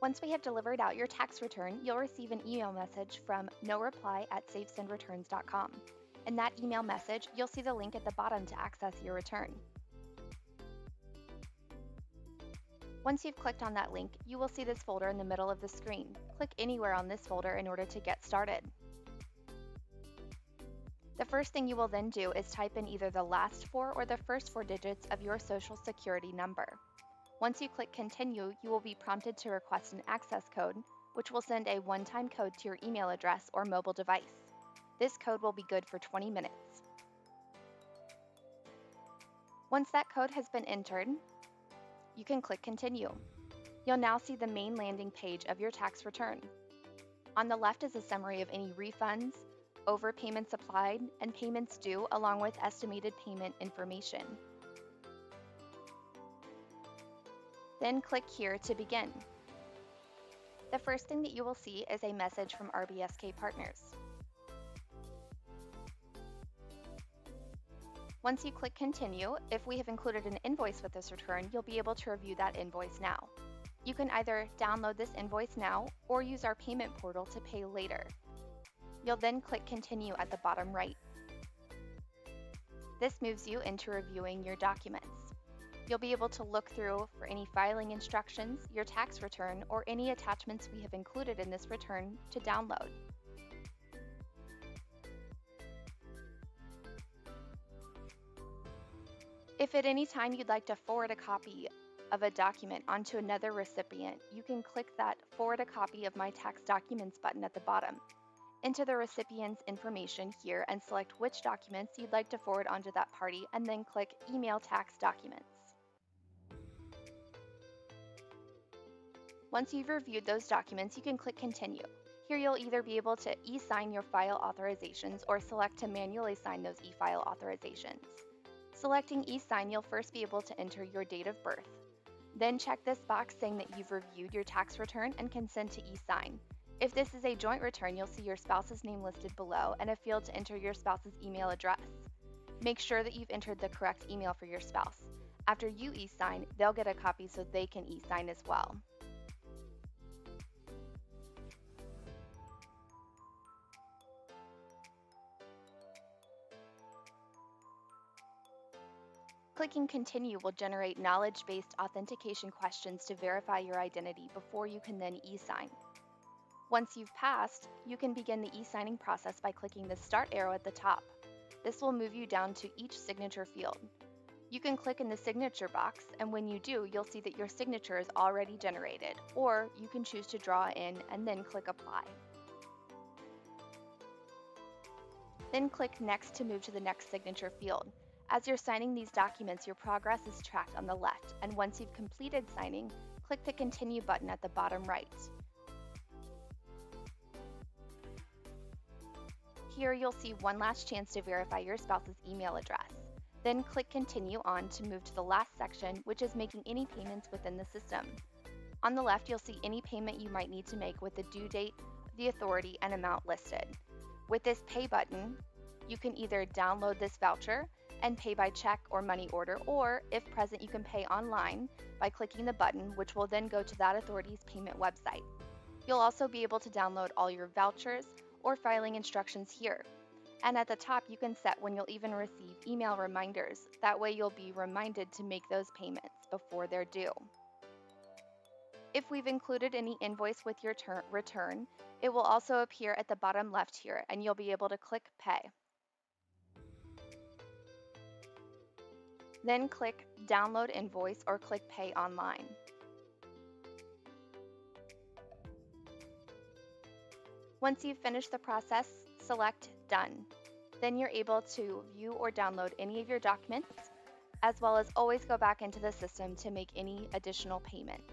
Once we have delivered out your tax return, you'll receive an email message from noreply@safesendreturns.com. In that email message, you'll see the link at the bottom to access your return. Once you've clicked on that link, you will see this folder in the middle of the screen. Click anywhere on this folder in order to get started. The first thing you will then do is type in either the last four or the first four digits of your Social Security number. Once you click Continue, you will be prompted to request an access code, which will send a one-time code to your email address or mobile device. This code will be good for 20 minutes. Once that code has been entered, you can click Continue. You'll now see the main landing page of your tax return. On the left is a summary of any refunds, overpayments applied, and payments due, along with estimated payment information. Then click here to begin. The first thing that you will see is a message from RBSK Partners. Once you click Continue, if we have included an invoice with this return, you'll be able to review that invoice now. You can either download this invoice now or use our payment portal to pay later. You'll then click Continue at the bottom right. This moves you into reviewing your documents. You'll be able to look through for any filing instructions, your tax return, or any attachments we have included in this return to download. If at any time you'd like to forward a copy of a document onto another recipient, you can click that Forward a Copy of My Tax Documents button at the bottom. Enter the recipient's information here and select which documents you'd like to forward onto that party, and then click Email Tax Documents. Once you've reviewed those documents, you can click Continue. Here you'll either be able to e-sign your file authorizations or select to manually sign those e-file authorizations. Selecting e-sign, you'll first be able to enter your date of birth. Then check this box saying that you've reviewed your tax return and consent to e-sign. If this is a joint return, you'll see your spouse's name listed below and a field to enter your spouse's email address. Make sure that you've entered the correct email for your spouse. After you e-sign, they'll get a copy so they can e-sign as well. Clicking Continue will generate knowledge-based authentication questions to verify your identity before you can then e-sign. Once you've passed, you can begin the e-signing process by clicking the Start arrow at the top. This will move you down to each signature field. You can click in the signature box, and when you do, you'll see that your signature is already generated, or you can choose to draw in and then click Apply. Then click Next to move to the next signature field. As you're signing these documents, your progress is tracked on the left, and once you've completed signing, click the Continue button at the bottom right. Here you'll see one last chance to verify your spouse's email address. Then click Continue on to move to the last section, which is making any payments within the system. On the left, you'll see any payment you might need to make with the due date, the authority, and amount listed. With this Pay button, you can either download this voucher and pay by check or money order, or if present, you can pay online by clicking the button, which will then go to that authority's payment website. You'll also be able to download all your vouchers or filing instructions here. And at the top, you can set when you'll even receive email reminders. That way you'll be reminded to make those payments before they're due. If we've included any invoice with your return, it will also appear at the bottom left here, and you'll be able to click Pay. Then click Download Invoice or click Pay Online. Once you've finished the process, select Done. Then you're able to view or download any of your documents, as well as always go back into the system to make any additional payments.